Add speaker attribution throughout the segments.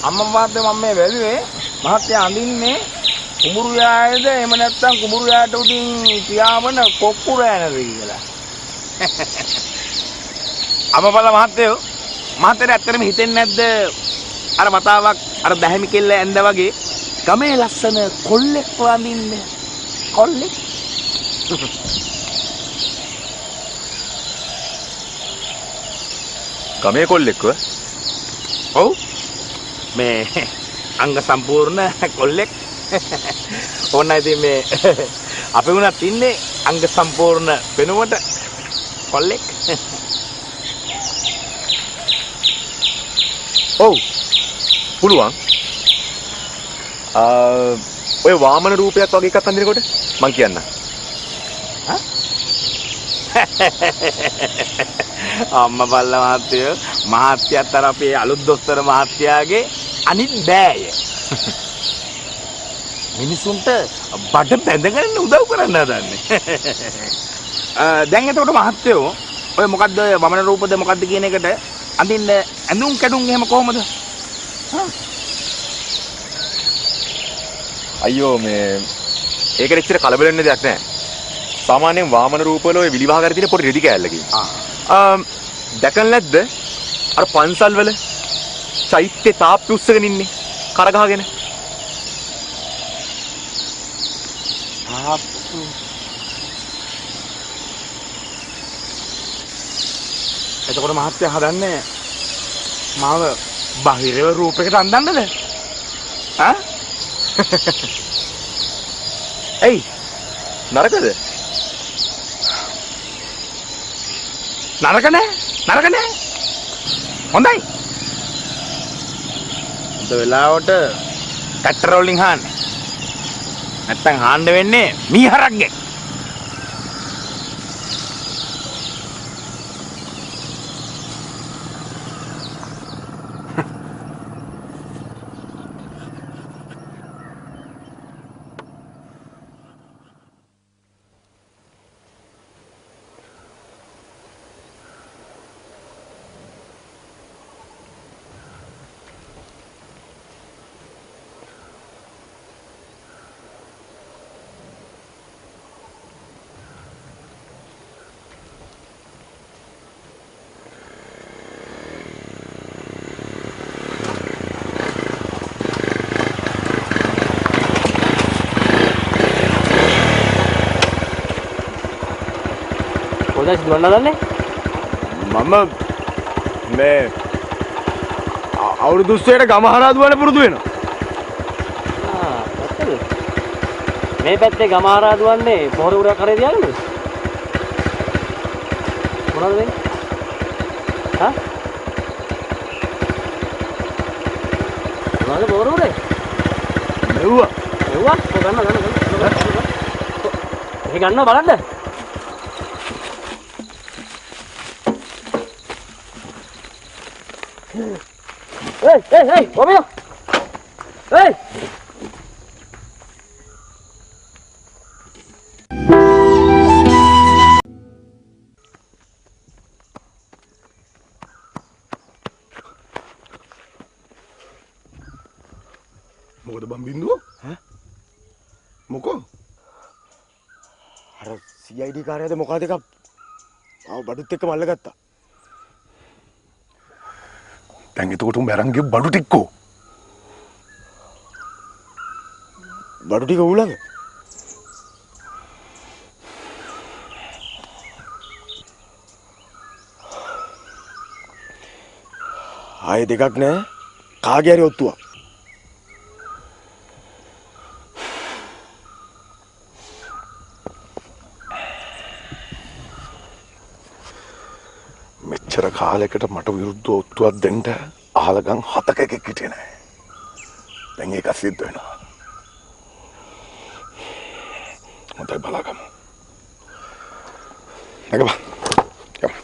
Speaker 1: අම්මා මහත්තයා මම මේ වැළුවේ මහත්තයා අඳින්නේ කුඹුරු යායද එහෙම නැත්නම් කුඹුරු යායට උඩින් පියාඹන කොක්කු රෑනද කියලා. අමබල මහත්තයෝ මහත්තයාට ඇත්තටම හිතෙන්නේ නැද්ද අර වතාවක් අර බැහැමි කෙල්ල ඇඳ වගේ ගමේ ලස්සන කොල්ලෙක් වඳින්න කොල්ලෙක්
Speaker 2: ගමේ කොල්ලෙක්ව?
Speaker 1: ඔව් මේ අංග සම්පූර්ණ කොල්ලෙක් ඕන ඉතින් මේ අපි වුණත් ඉන්නේ අංග සම්පූර්ණ වෙනුවට කොල්ලෙක්.
Speaker 2: ඔව් පුළුවන්. ඔය වාමන රූපයක් වගේ එකක් අඳිනකොට මං කියන්න.
Speaker 1: අම්මා බල්ලා මහත්තයෝ මහත්යත් අර අපේ අලුත් දොස්තර මහත්තයාගේ අනිත් බෑය. මිනිසුන්ට බඩ බැඳගෙන උදව් කරන්න හදන්නේ. දැන් එතකොට මහත්තයෝ ඔය මොකද්ද ඔය වමන රූපද මොකද්ද කියන එකට අඳින්න ඇඳුම් කැඩුම් එහෙම කොහමද?
Speaker 2: අයියෝ මේ ඒකට ඉච්චර කලබල වෙන්න දෙයක් නැහැ. සාමාන්‍යයෙන් වාමන රූපවල ඔය විලිවාහ කර තියෙන පොඩි රෙදි කෑල්ලකින්. දැකන් නැද්ද? අර පන්සල් වල චෛත්‍ය තාප්පි උස්සගෙන ඉන්නේ කරගහගෙන.
Speaker 1: තාප්පි. එතකොට මහත්තයා හදන්නේ මාව බාහිර රූපයකට අඳින්නද?
Speaker 2: එයි නරකද?
Speaker 1: නරක නෑ හොඳයි. අද වෙලාවට ට්‍රැක්ටර් වලින් හාන්නේ නැත්තම් හාන්න වෙන්නේ මීහරක්ගෙන්.
Speaker 3: කොහොමද දුවන්න හදන්නේ?
Speaker 2: මම මේ අවුරුදු 20ට ගම හරහා දුවන්න පුරුදු වෙනවා.
Speaker 3: ඇත්තද? මේ පැත්තේ ගම හරහා දුවන්නේ පොහොර උරක් කරේ තියාගෙනද? මොනවද වෙන්නේ? මොනවද පොහොර උරේ?
Speaker 2: මෙව්වා.
Speaker 3: ගන්න. ඒක ගන්නවා බලන්න. Hey, come here! Hey!
Speaker 4: මොකද බම් බින්දුව? මොකෝ?
Speaker 2: අර CID කාර්යයද මොකද එකක් ආව බඩුත් එක්ක මල්ල ගත්තා.
Speaker 4: දැන් එතකොට උඹ අරන් ගිය බඩු ටික්කෝ.
Speaker 2: බඩු ටික ඌලඟ. ආයේ දෙකක් නෑ. කාගේ හරි ඔත්තුවක්.
Speaker 4: මෙච්චර කාලයකට මට විරුද්ධව ඔත්තුවක් දෙන්න අහලගම් 7ක එකෙක් හිටියේ නෑ. දැන් ඒක සිද්ධ වෙනවා. මතයි බලාගමු. නැගපන්. යමු.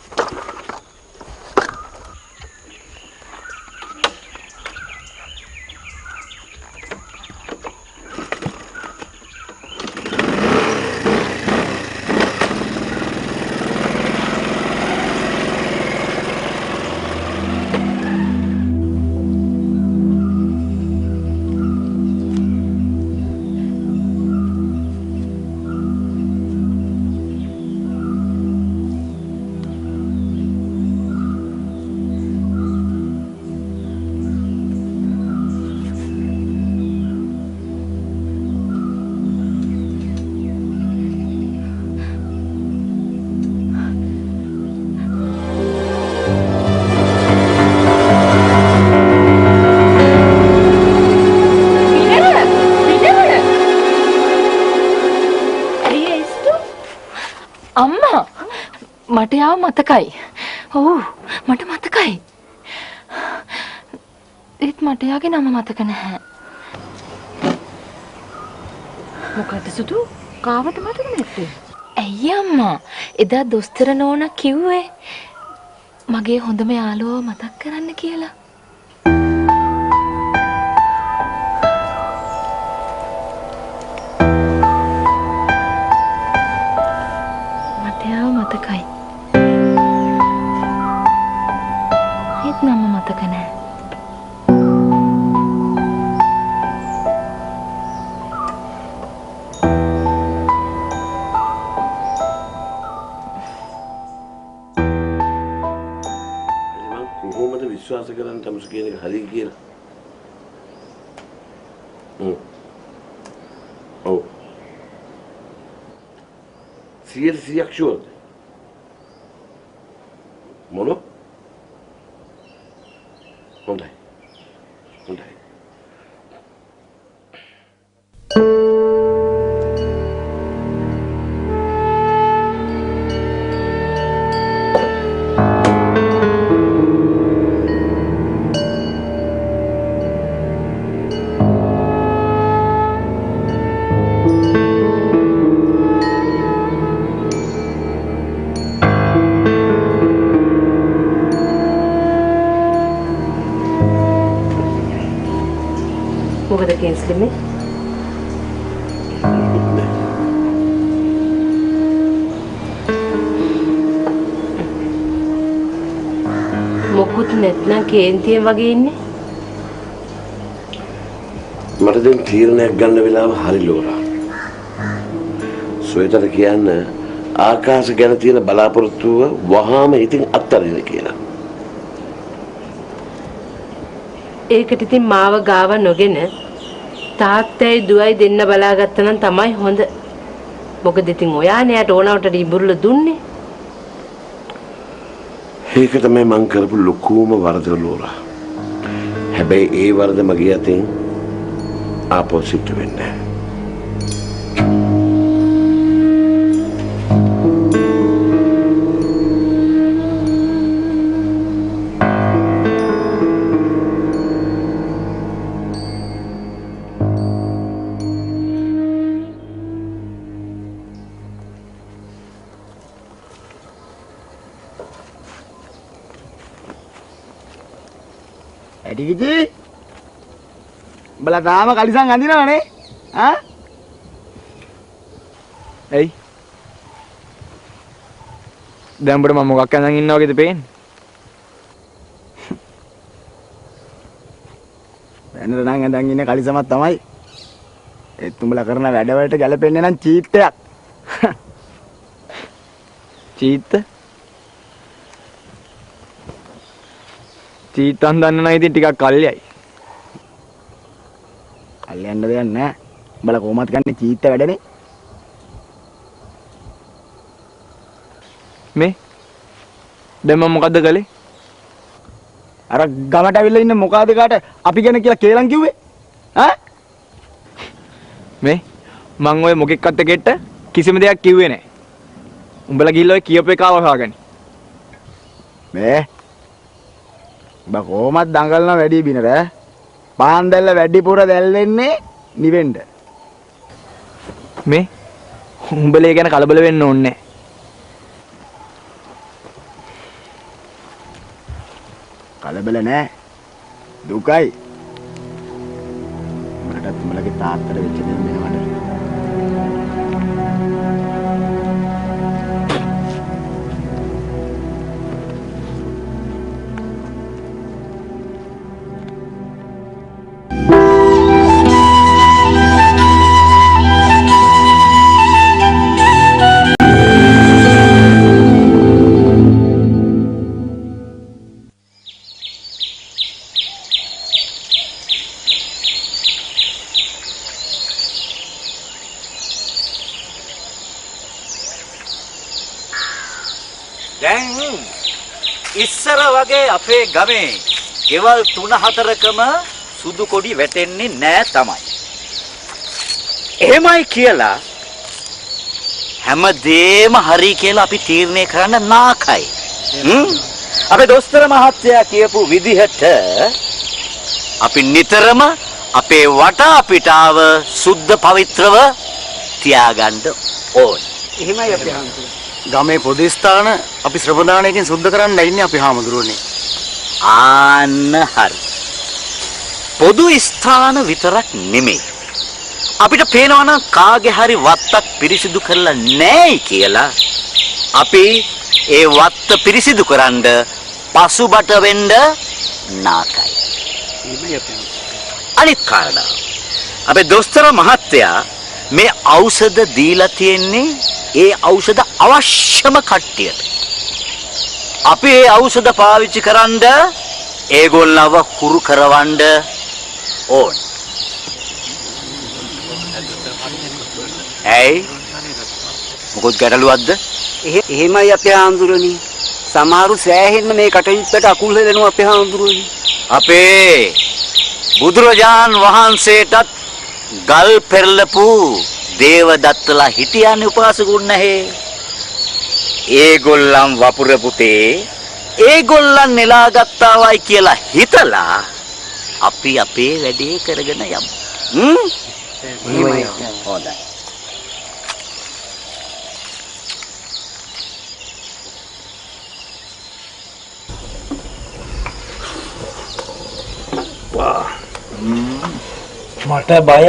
Speaker 5: මට යාව මතකයි. ඔව් මට මතකයි. ඒත් මට යාගේ නම මතක නැහැ. මොකද සුදු කාවට මතක නැත්තේ? ඇයි අම්මා එදා දොස්තර නෝනා කිව්වේ මගේ හොඳම යාළුවව මතක් කරන්න කියලා. මට යාව මතකයි. ඒත් නම මතක නැහැ.
Speaker 6: විශ්වාස කරන්න තමස කියන එක හරි කියලා. ඔව්. 100% ෂුවර්ද? මොන? හොඳයි. හොඳයි.
Speaker 5: මොකද කේන්ස්ලිමේ? මොකුත් නැත්නම් කේන්තියෙන් වගේ ඉන්නේ?
Speaker 6: මට දැන් තීරණයක් ගන්න වෙලාව හරි ලෝරා. සොයතට කියන්න ආකාශ ගැන තියෙන බලාපොරොත්තුව වහාම ඉතින් අත්තරින්න කියලා.
Speaker 5: ඒකට ඉතින් මාව ගාව නොගෙන තාත්තයි දුවයි දෙන්න බලාගත්තා නම් තමයි හොඳ. මොකද ඉතින් ඔයානේ යට ඕනවට ඉඹුරුල දුන්නේ.
Speaker 6: ඒක තමයි මං කරපු ලොකුම වරද ලෝරා. හැබැයි ඒ වරද මගේ අතින් ආපහු සිද්ධ වෙන්නේ නැහැ.
Speaker 7: ඇටිකිචි උඹලා තාම කලිසම් අඳිනවනේ ආ
Speaker 2: ඇයි දැන් උඹට මම මොකක් අඳන් ඉන්නවා වගේද පේන්නේ?
Speaker 7: දැනට නම් අඳන් ඉන්නේ කලිසමක් තමයි. ඒත් උඹලා කරන වැඩවලට ගැලපෙන්නේ නම් චීත්තයක්.
Speaker 2: චීත්ත චීත්තන් දන්න නම් ඉතින් ටිකක් කල්යයි.
Speaker 7: කල්යන්න දෙයක් නැහැ. උඹලා කොහොමද ගන්නේ චීත්ත වැඩනේ?
Speaker 2: මේ දැන් මම මොකද්ද කළේ?
Speaker 7: අර ගමට අවිල්ල ඉන්න මොකාද කාට අපි ගැන කියලා කේලම් කිව්වේ? ඈ?
Speaker 2: මේ මං ඔය මොකෙක්වත් එක්කෙට කිසිම දෙයක් කිව්වේ නැහැ. උඹලා ගිහිල්ලා ඔය කියපු එක අවහාගනි.
Speaker 7: මේ බා කොහොමද දඟලන වැඩි බිනර? පාන් දැල්ල වැඩිපුර දැල්ලෙන්නේ නිවෙන්න.
Speaker 2: මේ උඹලා ගැන කලබල වෙන්න ඕනේ නැහැ.
Speaker 7: කලබල නැහැ. දුකයි. මටත් උඹලගේ තාත්තට වෙච්ච දේ වෙනවට.
Speaker 8: දැන් ඉස්සර වගේ අපේ ගමේ ගෙවල් 3-4කම සුදු කොඩි වැටෙන්නේ නෑ තමයි. එහෙමයි කියලා හැමදේම හරි කියලා අපි තීරණය කරන්න නාකයි. අපේ දොස්තර මහත්තයා කියපු විදිහට අපි නිතරම අපේ වටාපිටාව සුද්ධ පවිත්‍රව තියාගන්න ඕන.
Speaker 7: එහෙමයි අපි හාමුදුරුවනේ. ගමේ පොදු ස්ථාන අපි ශ්‍රමදානයකින් සුද්ධ කරන්න ඉන්නේ අපි හාමුදුරුවනේ.
Speaker 8: ආන්න හරි. පොදු ස්ථාන විතරක් නෙමෙයි. අපිට පේනවා නම් කාගේ හරි වත්තක් පිරිසිදු කරලා නැයි කියලා අපි ඒ වත්ත පිරිසිදු කරන්න පසුබට වෙන්න නාකයි. අනිත් කාරණා අපේ දොස්තර මහත්තයා මේ ඖෂධ දීලා තියෙන්නේ ඒ ඖෂධ අවශ්‍යම කට්ටියට. අපි ඒ ඖෂධ පාවිච්චි කරන්ද ඒගොල්ලව හුරු කරවන්න ඕන. ඇයි? මොකද ගැටලුවක්ද?
Speaker 7: එහෙමයි අපේ හාමුදුරුවනේ. සමහරු සෑහෙන්න මේ කටයුත්තට අකුල් දෙනවා අපේ හාමුදුරුවනේ.
Speaker 8: අපේ බුදුරජාන් වහන්සේටත් ගල් පෙරලපු දේවදත්තලා හිටියන්නේ උපාසකුන් නැහැ. ඒගොල්ලන් වපුර පුතේ ඒගොල්ලන් නෙලා ගත්තාවයි කියලා හිතලා අපි අපේ වැඩේ කරගෙන යමු. හොඳයි.
Speaker 9: මට බය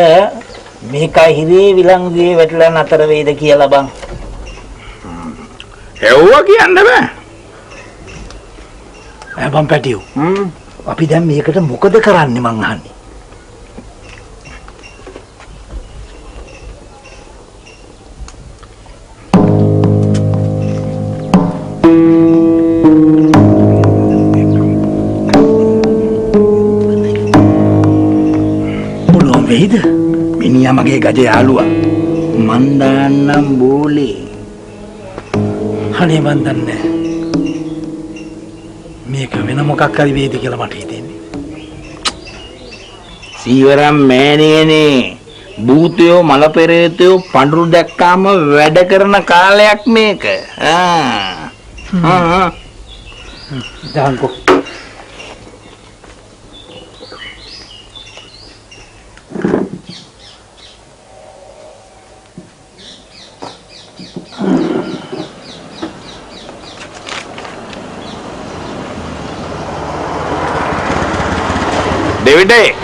Speaker 9: මේකයි හිරේ විලංගුවේ වැටලා නතර වෙයිද කියලා බං.
Speaker 1: එව්වා කියන්න බෑ.
Speaker 9: බං පැටියෝ. අපි දැන් මේකට මොකද කරන්නේ මං අහන්නේ. වෙයිද? මිනිහා මගේ ගජ යාළුවා. මන් දාන්නම් බෝලේ. අනේ මන් දන්නේ. මේක වෙන මොකක් හරි වේද කියලා මට හිතෙන්නේ.
Speaker 1: සීවරම් මෑණියනේ භූතයෝ මල පෙරේතයෝ පඳුරු දැක්කාම වැඩ කරන කාලයක් මේක.
Speaker 9: දාන්කෝ.
Speaker 1: දෙවිඩේ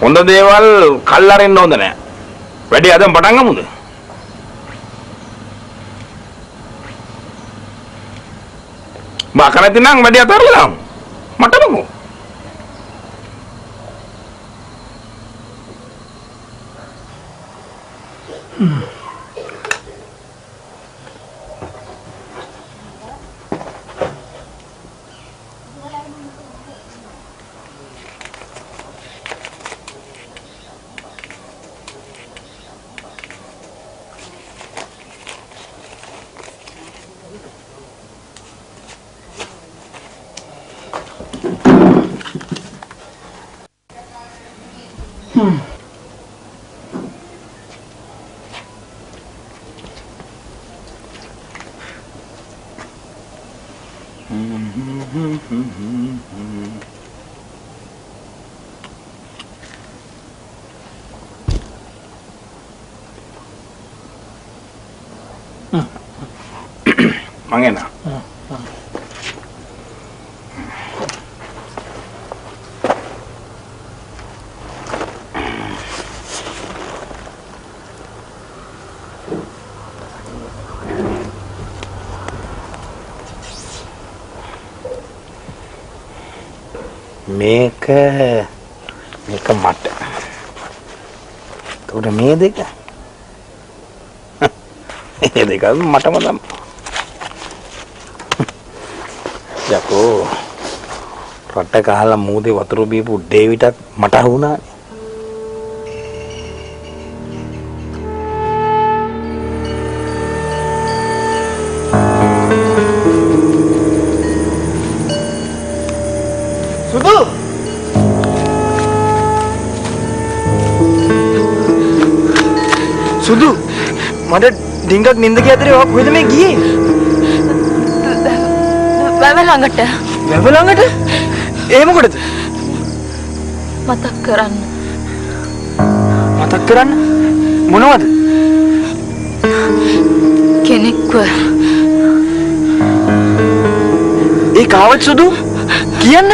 Speaker 1: හොඳ දේවල් කල්ලාරින්න හොඳ නෑ. වැඩි අදම පටන් ගමුද? බාක නැති නම් වැඩි අතරලා මට මොකෝ? මං එනවා.
Speaker 9: මේක මට. උඩ මේ දෙක. මේ දෙක මටම තමයි. යකෝ රට කහලා මූදේ වතුර බීපු ඩේවිඩ්ටත් මට අහුණානේ.
Speaker 7: සුදු මට ඩිංගක් නින්ද ගිය අතරේ ඔයා කොහෙද මේ ගියේ?
Speaker 5: වැව ළඟට.
Speaker 7: වැව ළඟට? ඒ මොකටද?
Speaker 5: මතක් කරන්න.
Speaker 7: මතක් කරන්න? මොනවද?
Speaker 5: කෙනෙක්ව.
Speaker 7: ඒ කාවත් සුදු කියන්න.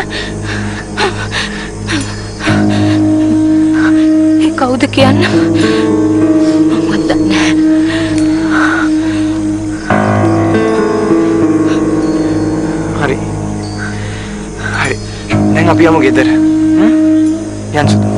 Speaker 5: ඒ කවුද කියන්න? මම දන්නේ
Speaker 7: හරි. හරි. දැන් අපි යමු ගෙදර. යන්න සුදු.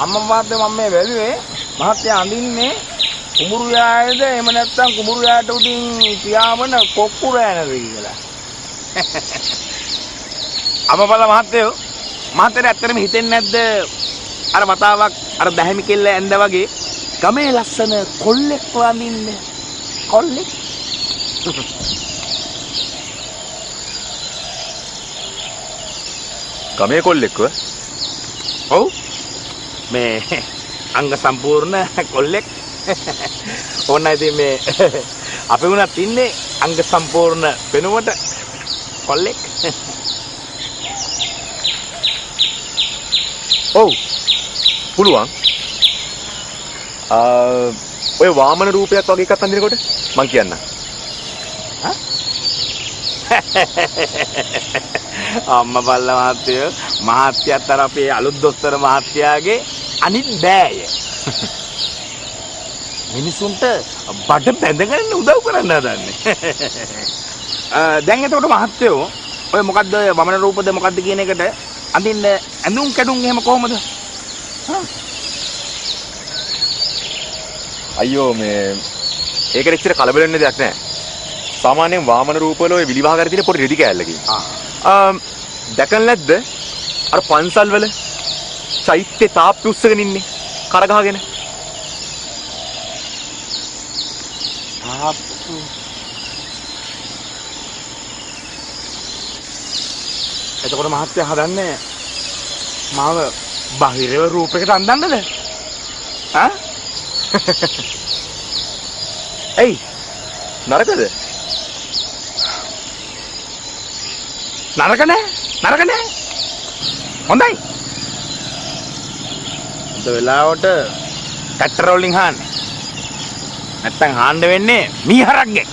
Speaker 1: අම්මා මහත්තයා මම මේ වැළුවේ මහත්තයා අඳින්නේ කුඹුරු යායද එහෙම නැත්නම් කුඹුරු යායට උඩින් පියාඹන කොක්කුර යනද කියලා. අම්මා මහත්තයෝ මහත්තයාට ඇත්තටම හිතෙන්නේ නැද්ද අර වතාවක් අර දැහැමි කෙල්ල ඇඳ වගේ ගමේ ලස්සන කොල්ලෙක් වඳින්න කොල්ලෙක්?
Speaker 2: ගමේ කොල්ලෙක්ව?
Speaker 1: ඔව්. මේ අංග සම්පූර්ණ කොල්ලෙක්. ඕන ඉතින් මේ අපි වුණත් ඉන්නේ අංග සම්පූර්ණ වෙනුවට කොල්ලෙක්.
Speaker 2: ඔව් පුළුවන්. ඔය වාමන රූපයක් වගේ එකක් අඳිනකොට මං කියන්නම්.
Speaker 1: අම්මා බල්ලා මහත්තයෝ මහත්යත් අර අපේ අලුත් දොස්තර මහත්තයාගේ අනිත් බෑය. මිනිසුන්ට බඩ බැඳගෙන උදව් කරන්න හදන්නේ. දැන් එතකොට මහත්තයෝ ඔය මොකද්ද ඔය වමන රූපද මොකද්ද කියන එකට අඳින්න ඇඳුම් කැඩුම් එහෙම කොහමද?
Speaker 2: අයියෝ මේ ඒකට ඉච්චර කලබල වෙන්න දෙයක් නැහැ. සාමාන්‍යයෙන් වාමන රූපවල ඔය විලිවාහ කර තියෙන පොඩි රෙදි කෑල්ලකින්. දැකන් නැද්ද? අර පන්සල් වල චෛත්‍ය තාප්පි උස්සගෙන ඉන්නේ කරගහගෙන.
Speaker 1: තාප්පු. එතකොට මහත්තයා හදන්නේ මාව බාහිරව රූපයකට අඳින්නද? ඈ?
Speaker 2: එයි නරකද?
Speaker 1: නරක නෑ. හොඳයි. අද වෙලාවට ට්‍රැක්ටර් වලින් හාන්නේ. නැත්තම් හාන්න වෙන්නේ මීහරක්ගෙන්.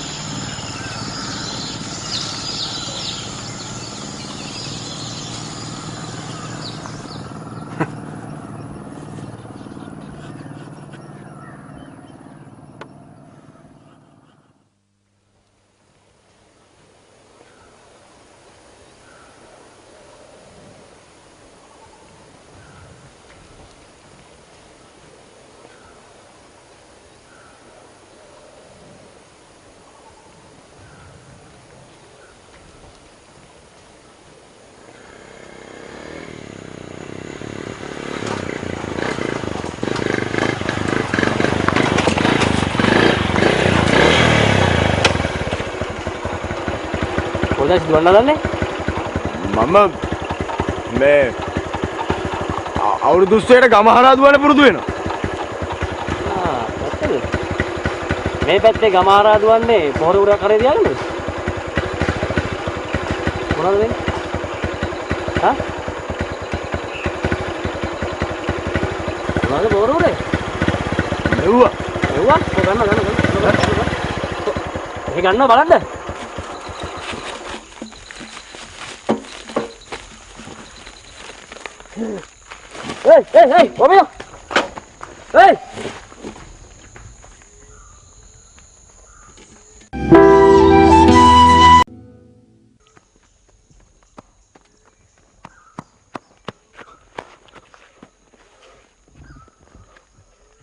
Speaker 3: කොහෙද සිදුවන්න හදන්නේ?
Speaker 7: මම මේ අවුරුදු 30ට ගම හරහා දුවන්න පුරුදු වෙනවා.
Speaker 3: ඇත්තද? මේ පැත්තේ ගම හරහා දුවන්නේ පොහොර උරක් කරේ තියාගෙනද? මොනවද වෙන්නේ? මොනවද බෝරුරේ?
Speaker 7: මෙව්වා.
Speaker 3: එව්වා ගන්න. ඒ ගන්නවා බලන්න. Hey, come here. Hey.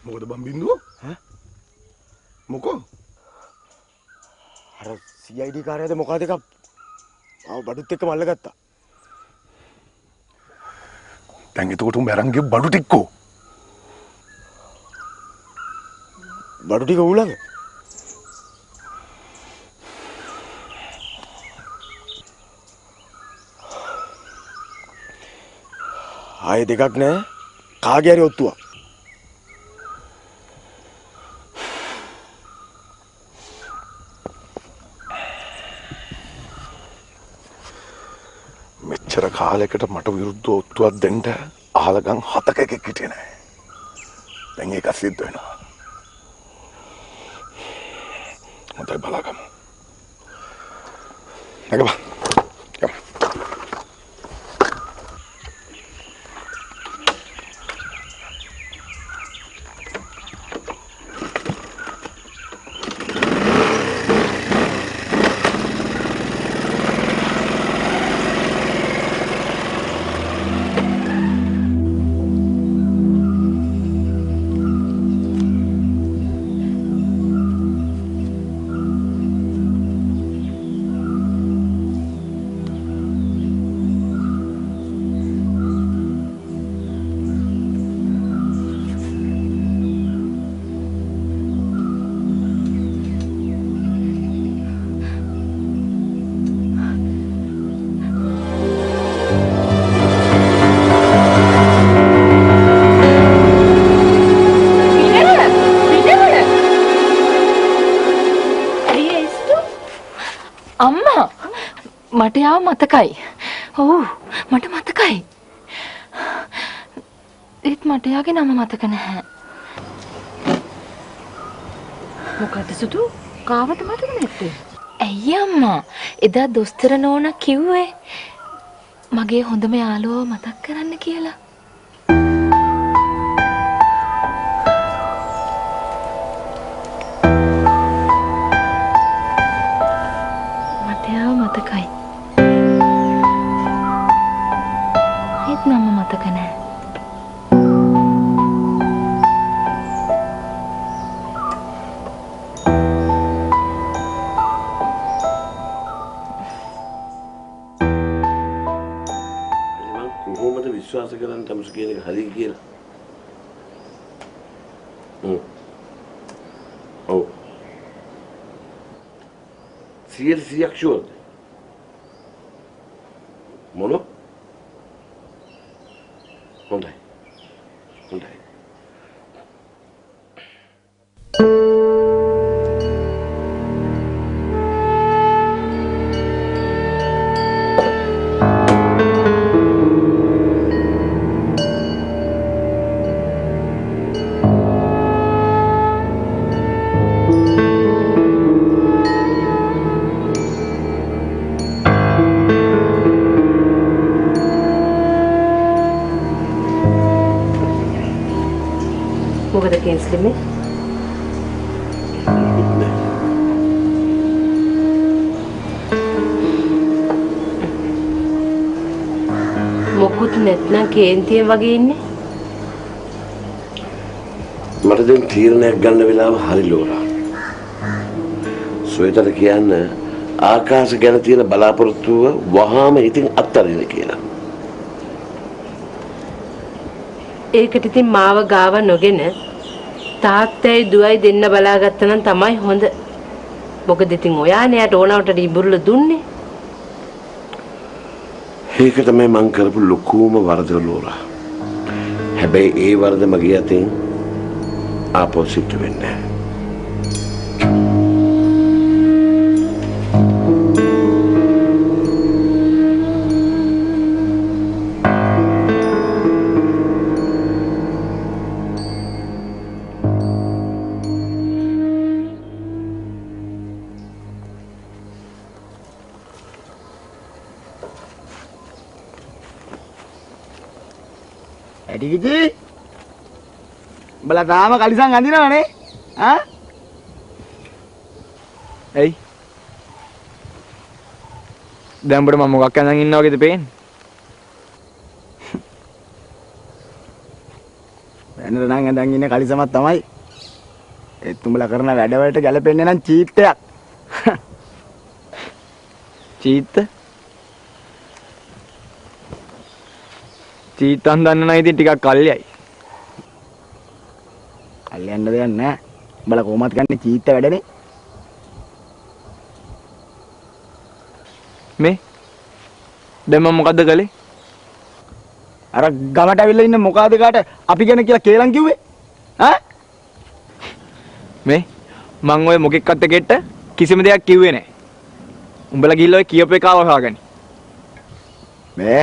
Speaker 4: මොකද බම් බින්දුව? මොකෝ?
Speaker 7: අර CID කාර්යයද මොකද එකක් ආව බඩුත් එක්ක මල්ල ගත්තා.
Speaker 4: දැන් එතකොට උඹ අරන් ගිය බඩු ටික්කෝ.
Speaker 7: බඩු ටික ඌලඟ. ආයේ දෙකක් නෑ. කාගේ හරි ඔත්තුවක්.
Speaker 4: මෙච්චර කාලයකට මට විරුද්ධව ඔත්තුවක් දෙන්න අහලගම් 7ක එකෙක් හිටියේ නෑ. දැන් ඒක සිද්ධ වෙනවා. මතයි බලාගමු. නැගපන්.
Speaker 5: මට යාව මතකයි. ඔව් මට මතකයි. ඒත් මට යාගේ නම මතක නැහැ. මොකද සුදු කාවට මතක නැත්තේ? ඇයි අම්මා එදා දොස්තර නෝනා කිව්වේ මගේ හොඳම යාළුවව මතක් කරන්න කියලා. මට යාව මතකයි. නම මතක නැහැ.
Speaker 6: මම කොහොමද විශ්වාස කරන්නේ තමස කියන එක හරි කියලා? ඔව්. 100% ෂුවර්ද? මොනවා? හොඳයි. හොඳයි.
Speaker 5: මොකද කේස්ලිමේ? මොකුත් නැත්නම් කේන්තිය වගේ ඉන්නේ.
Speaker 6: මට දැන් තීරණයක් ගන්න වෙලාව හරි ලෝරා. සොයතට කියන්න ආකාශ ගැන තියෙන බලාපොරොත්තුව වහාම ඉතින් අත්තරින්න කියලා.
Speaker 5: ඒකට ඉතින් මාව ගාව නොගෙන තාත්තයි දුවයි දෙන්න බලාගත්තා නම් තමයි හොඳ. මොකද ඉතින් ඔයානේ යට ඕනවට ඉඹුරුල දුන්නේ.
Speaker 6: ඒක තමයි මං කරපු ලොකුම වරද ලෝරා. හැබැයි ඒ වරද මගේ අතින් ආපහු සිද්ධ වෙන්නේ නැහැ.
Speaker 7: ඇටි කිචි. උඹලා තාම කලිසම් අඳිනවනේ. ආ?
Speaker 2: ඇයි? දැන් උඹට මම මොකක් අඳන් ඉන්නවා වගේද පේන්නේ?
Speaker 7: වෙනද නම් අඳන් ඉන්නේ කලිසමක් තමයි. ඒත් උඹලා කරන වැඩවලට ගැලපෙන්නේ නම් චීත්තයක්.
Speaker 2: චීත්ත? චීත්තන් දන්න නම් ඉතින් ටිකක් කල්යයි.
Speaker 7: කල්යන්න දෙයක් නැහැ. උඹලා කොහොමද ගන්නේ චීත්ත වැඩනේ?
Speaker 2: මේ දැන් මම මොකද්ද කළේ?
Speaker 7: අර ගමට අවිල්ල ඉන්න මොකාද කාට අපි ගැන කියලා කේලම් කිව්වේ? ඈ?
Speaker 2: මේ මං ඔය මොකෙක්වත් එකෙට කිසිම දෙයක් කිව්වේ නැහැ. උඹලා ගිහිල්ලා ඔය කියපු එක අවහාගනි.
Speaker 7: මේ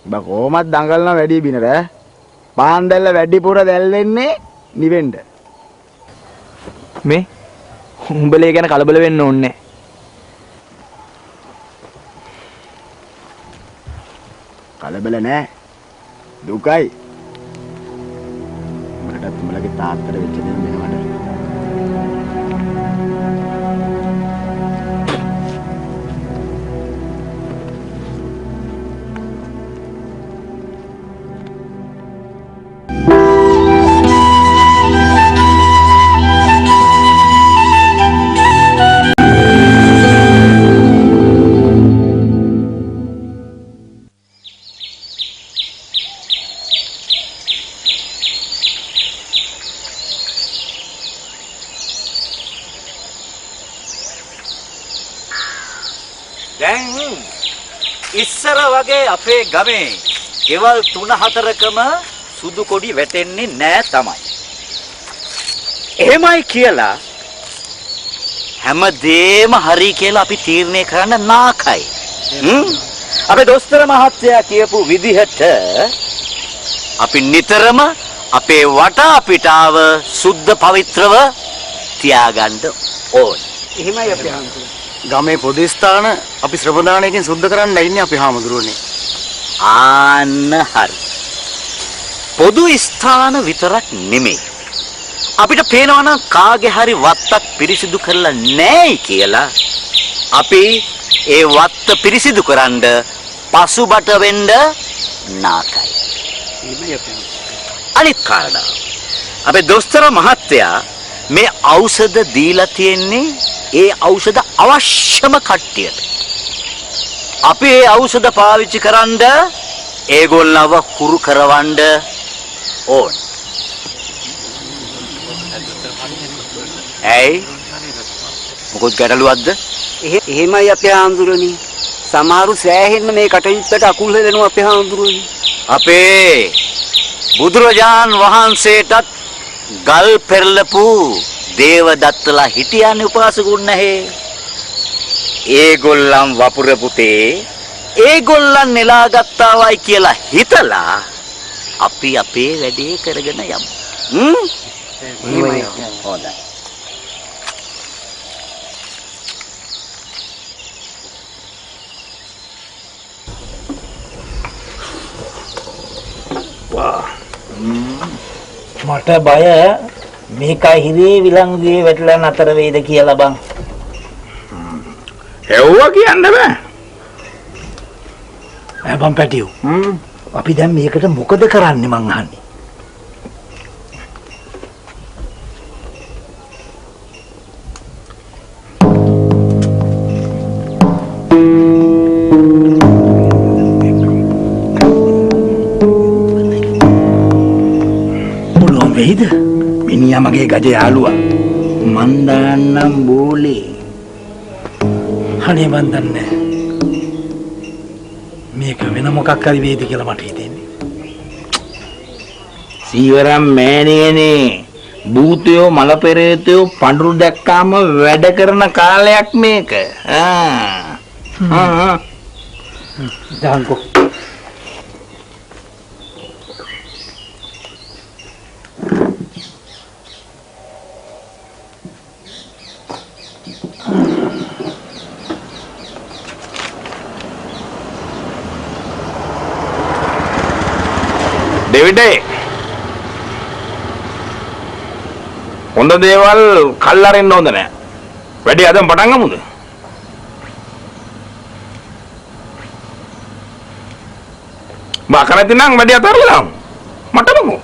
Speaker 7: උඹ කොහොමද දඟලන වැඩි බිනර? පාන් දැල්ල වැඩිපුර දැල්ලෙන්නේ නිවෙන්න.
Speaker 2: මේ උඹලා ගැන කලබල වෙන්න ඕනේ නැහැ.
Speaker 7: කලබල නෑ දුකයි උඹලටත් උඹලගේ තාත්තට වෙච්ච දේ වෙනවද
Speaker 8: දැන් ඉස්සර වගේ අපේ ගමේ ගෙවල් 3-4කම සුදු කොඩි වැටෙන්නේ නෑ තමයි. එහෙමයි කියලා හැමදේම හරි කියලා අපි තීරණය කරන්න නාකයි. අපේ දොස්තර මහත්තයා කියපු විදිහට අපි නිතරම අපේ වටාපිටාව සුද්ධ පවිත්‍රව තියාගන්න ඕනේ.
Speaker 7: එහෙමයි අපි හාමුදුරුවෝ ගමේ පොදු ස්ථාන අපි ශ්‍රමදානයකින් සුද්ධ කරන්න ඉන්නේ අපි හාමුදුරුවනේ.
Speaker 8: ආන්න හරි. පොදු ස්ථාන විතරක් නෙමෙයි. අපිට පේනවා නම් කාගේ හරි වත්තක් පිරිසිදු කරලා නැයි කියලා අපි ඒ වත්ත පිරිසිදු කරන්න පසුබට වෙන්න නාකයි. අනිත් කාරණා අපේ දොස්තර මහත්තයා මේ ඖෂධ දීලා තියෙන්නේ ඒ ඖෂධ අවශ්‍යම කට්ටියට. අපි ඒ ඖෂධ පාවිච්චි කරන්ඩ ඒගොල්ලව හුරු කරවන්න ඕන. ඇයි? මොකද ගැටලුවක්ද?
Speaker 10: එහෙමයි අපේ හාමුදුරනේ. සමහරු සෑහෙන්න මේ කටයුත්තට අකුල් හෙලනවා අපේ හාමුදුරනේ.
Speaker 8: අපේ බුදුරජාන් වහන්සේටත් ගල් පෙරලපු දේවදත්තලා හිටියන්නේ උපාසකුන් නැහැ. ඒගොල්ලන් වපුර පුතේ ඒගොල්ලන් නෙලා ගත්තාවයි කියලා හිතලා අපි අපේ වැඩේ කරගෙන යමු.
Speaker 10: එහෙමයි.
Speaker 8: හොඳයි.
Speaker 9: මට බය මේකයි හිරේ විලංගුවේ වැටලා නතර වෙයිද කියලා බං.
Speaker 1: එව්වා කියන්න බෑ.
Speaker 9: බං පැටියෝ. අපි දැන් මේකට මොකද කරන්නේ මං අහන්නේ. පුළුවන් වෙයිද? මිනිහා මගේ ගජ යාළුවා. මන් දාන්නම් බෝලේ. අනේ මන් දන්නේ මේක වෙන මොකක් හරි වේද කියලා මට හිතෙන්නේ.
Speaker 11: සීවරම් මෑණියනේ භූතයෝ මල පෙරේතයෝ පඳුරු දැක්කාම වැඩ කරන කාලයක් මේක.
Speaker 9: දාන්කෝ.
Speaker 1: ඩේවිඩ් හොඳ දේවල් කල්ලාරින්න හොඳ නෑ. වැඩි අදම පටන් ගමුද? බාකරති නම් වැඩි අතරලා මට මොකෝ?